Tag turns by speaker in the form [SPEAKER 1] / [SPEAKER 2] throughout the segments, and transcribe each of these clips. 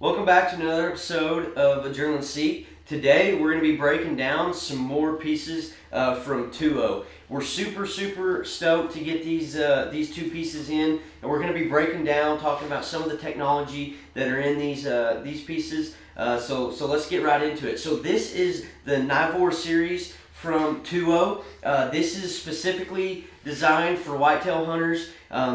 [SPEAKER 1] Welcome back to another episode of Adrenaline Seek. Today we're going to be breaking down some more pieces from TUO. We're super stoked to get these two pieces in, and we're going to be breaking down, talking about some of the technology that are in these pieces. So let's get right into it. So this is the Nivor series from TUO. This is specifically designed for whitetail hunters.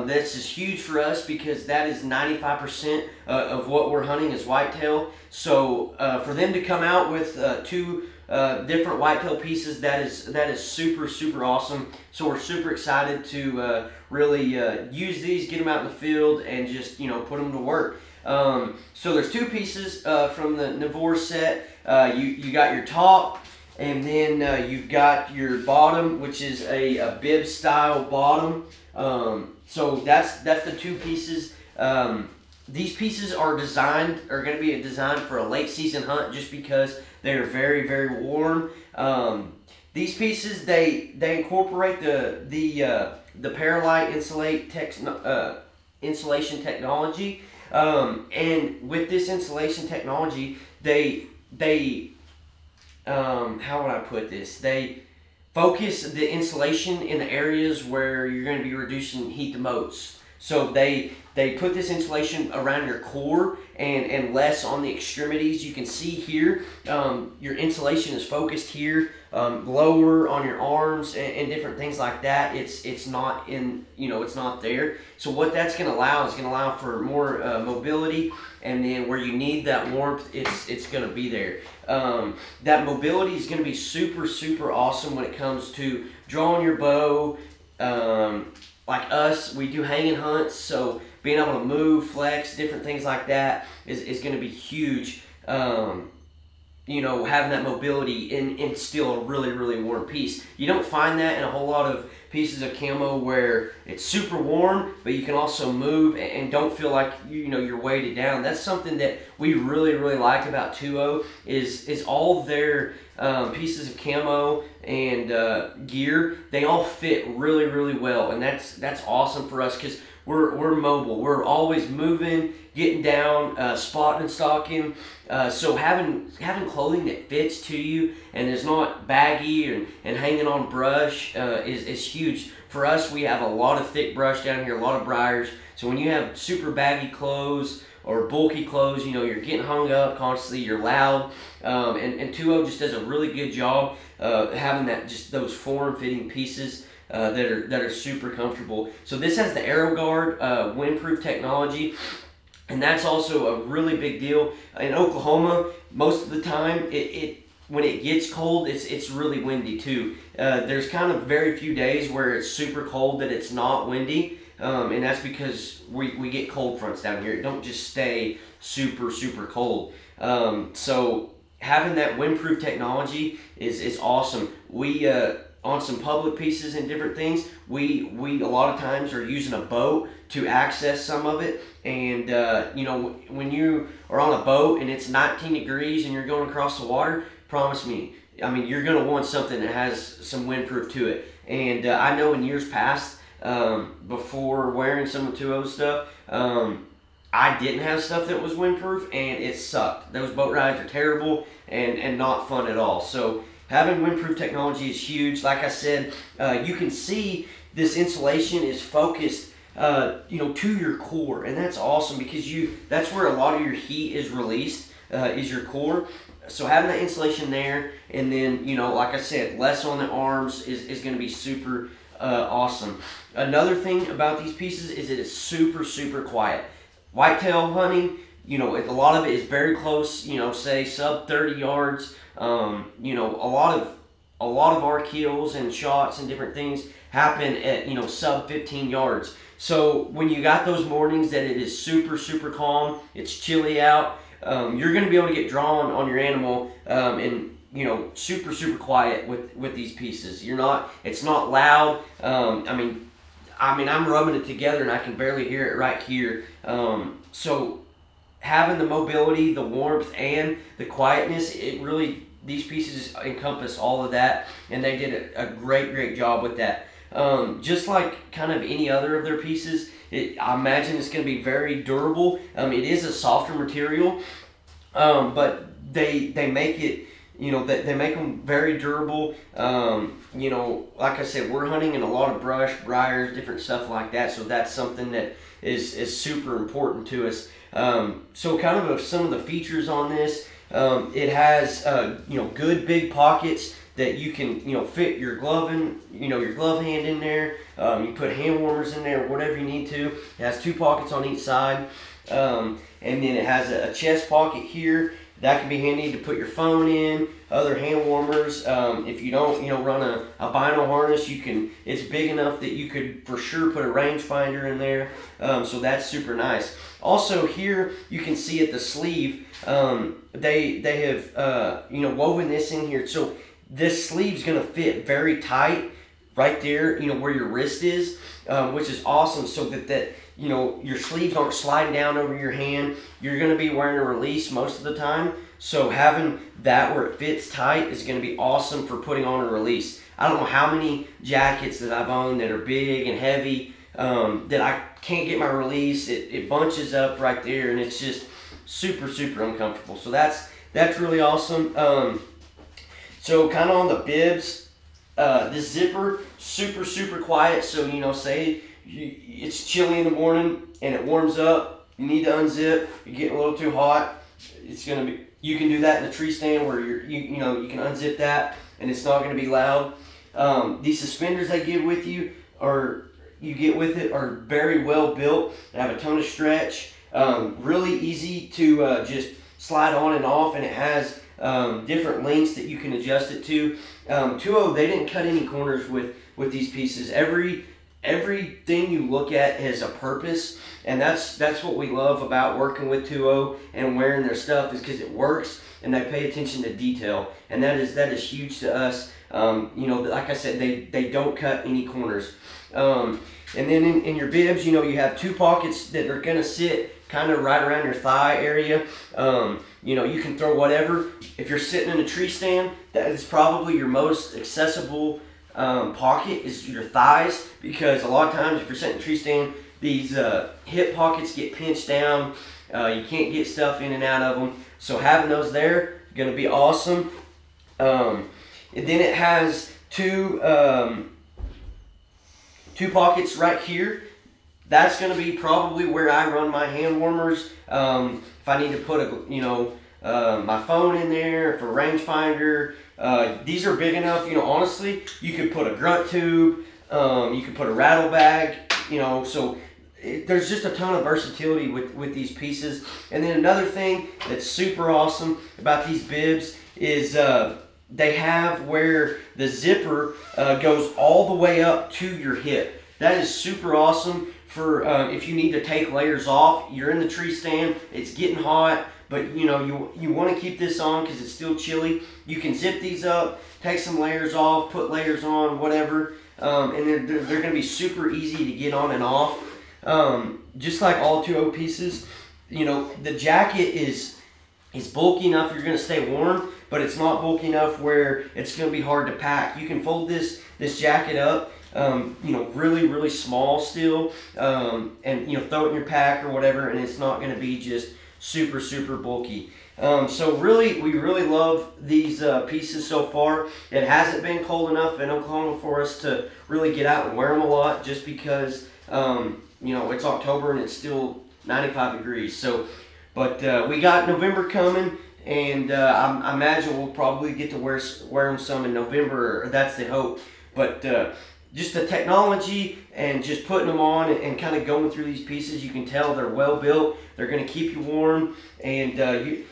[SPEAKER 1] This is huge for us because that is 95% of what we're hunting is whitetail. So for them to come out with two different whitetail pieces, that is super awesome. So we're super excited to really use these, get them out in the field, and just put them to work. So there's two pieces from the Nivor set. You got your top. And then you've got your bottom, which is a bib style bottom. So that's the two pieces. These pieces are going to be designed for a late season hunt just because they're very warm. These pieces they incorporate the Paralite insulation technology, and with this insulation technology, how would I put this? They focus the insulation in the areas where you're going to be reducing heat the most. So they put this insulation around your core and less on the extremities. You can see here, your insulation is focused here, lower on your arms and different things like that. It's not in, it's not there. So what that's going to allow is going to allow for more mobility, and then where you need that warmth, it's going to be there. That mobility is going to be super awesome when it comes to drawing your bow. Like us, we do hanging hunts, so being able to move, flex, different things like that is going to be huge. Having that mobility in still a really warm piece. You don't find that in a whole lot of pieces of camo where it's super warm, but you can also move and don't feel like you're weighted down. That's something that we really like about TUO is all their pieces of camo and gear. They all fit really well, and that's awesome for us because we're mobile. We're always moving, getting down, spotting and stalking. So having clothing that fits to you and is not baggy and hanging on brush is huge. For us, we have a lot of thick brush down here, a lot of briars. So when you have super baggy clothes or bulky clothes, you're getting hung up constantly, you're loud. And TUO just does a really good job having those form-fitting pieces that are super comfortable. So this has the AeroGuard windproof technology, and that's also a really big deal. In Oklahoma, most of the time, when it gets cold, it's really windy too. There's kind of very few days where it's super cold that it's not windy, and that's because we get cold fronts down here. It don't just stay super cold. So having that windproof technology is awesome. We on some public pieces and different things, we a lot of times are using a boat to access some of it. And when you are on a boat and it's 19 degrees and you're going across the water, promise me, you're going to want something that has some windproof to it. And I know in years past, before wearing some of TUO's stuff, I didn't have stuff that was windproof, and it sucked. Those boat rides are terrible and not fun at all. So having windproof technology is huge. Like I said, you can see this insulation is focused to your core, and that's awesome because that's where a lot of your heat is released, is your core. So having that insulation there, and then like I said, less on the arms is going to be super awesome. Another thing about these pieces is that it's super quiet. Whitetail hunting, a lot of it is very close, say sub 30 yards. A lot of our kills and shots and different things happen at sub 15 yards. So when you got those mornings that it is super calm, it's chilly out, you're going to be able to get drawn on your animal and super quiet with these pieces. It's not loud. I'm rubbing it together and I can barely hear it right here. So having the mobility, the warmth, and the quietness, these pieces encompass all of that, and they did a great job with that. just like kind of any other of their pieces. I imagine it's going to be very durable. It is a softer material, but they make it, you know, they make them very durable. You know, like I said, we're hunting in a lot of brush, briars, different stuff like that, so that's something that is super important to us. So kind of some of the features on this, it has, you know, good big pockets that you can, you know, fit your glove in, you know, your glove hand in there. You put hand warmers in there, whatever you need to. It has 2 pockets on each side. And then it has a chest pocket here. That can be handy to put your phone in, other hand warmers. If you don't, you know, run a bino harness, you can. It's big enough that you could for sure put a rangefinder in there. So that's super nice. Also here, you can see at the sleeve, they have you know, woven this in here. So this sleeve's gonna fit very tight right there, you know, where your wrist is, which is awesome. So that you know, your sleeves aren't sliding down over your hand. You're going to be wearing a release most of the time. So having that where it fits tight is going to be awesome for putting on a release. I don't know how many jackets that I've owned that are big and heavy that I can't get my release. It bunches up right there, and it's just super, super uncomfortable. So that's really awesome. So kind of on the bibs, this zipper, super, super quiet. So, you know, say it's chilly in the morning and it warms up, you need to unzip, you're getting a little too hot, it's gonna be, you can do that in a tree stand where you know, you can unzip that and it's not gonna be loud. These suspenders they give with you, or you get with it, are very well built. They have a ton of stretch, really easy to just slide on and off, and it has different lengths that you can adjust it to. TUO, they didn't cut any corners with these pieces. Everything you look at has a purpose, and that's what we love about working with TUO and wearing their stuff, is because it works and they pay attention to detail, and that is huge to us. You know, like I said, they don't cut any corners. And then in your bibs, you know, you have 2 pockets that are gonna sit kind of right around your thigh area. You know, you can throw whatever. If you're sitting in a tree stand, that is probably your most accessible pocket, is your thighs, because a lot of times if you're sitting in a tree stand, these hip pockets get pinched down. You can't get stuff in and out of them. So having those there, going to be awesome. And then it has two pockets right here. That's going to be probably where I run my hand warmers. If I need to put my phone in there for rangefinder. These are big enough, you know, honestly, you could put a grunt tube, you could put a rattle bag, you know, so there's just a ton of versatility with these pieces. And then another thing that's super awesome about these bibs is they have where the zipper goes all the way up to your hip. That is super awesome for if you need to take layers off. You're in the tree stand, it's getting hot, but you know, you want to keep this on because it's still chilly. You can zip these up, take some layers off, put layers on, whatever, and they're going to be super easy to get on and off. Just like all TUO pieces, you know, the jacket is bulky enough you're going to stay warm, but it's not bulky enough where it's going to be hard to pack. You can fold this jacket up, you know, really small still, and you know, throw it in your pack or whatever, and it's not going to be just super bulky. So really, we really love these pieces so far. It hasn't been cold enough in Oklahoma for us to really get out and wear them a lot, just because you know, it's October and it's still 95 degrees. So, but we got November coming, and I imagine we'll probably get to wear them some in November, or that's the hope. But just the technology and just putting them on and kind of going through these pieces, you can tell they're well built. They're going to keep you warm, and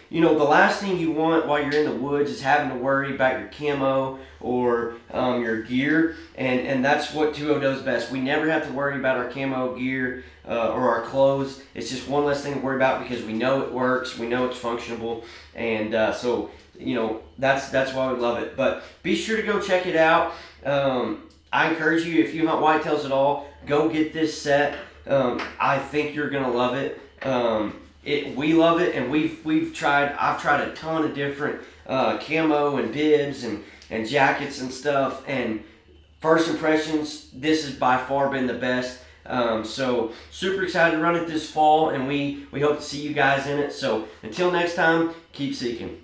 [SPEAKER 1] you know, the last thing you want while you're in the woods is having to worry about your camo or your gear, and that's what TUO does best. We never have to worry about our camo gear or our clothes. It's just one less thing to worry about because we know it works, we know it's functional, and so you know, that's why we love it. But be sure to go check it out. I encourage you, if you hunt whitetails at all, go get this set. I think you're gonna love it. We love it, and I've tried a ton of different camo and bibs and jackets and stuff, and first impressions, this has by far been the best. So super excited to run it this fall, and we hope to see you guys in it. So until next time, keep seeking.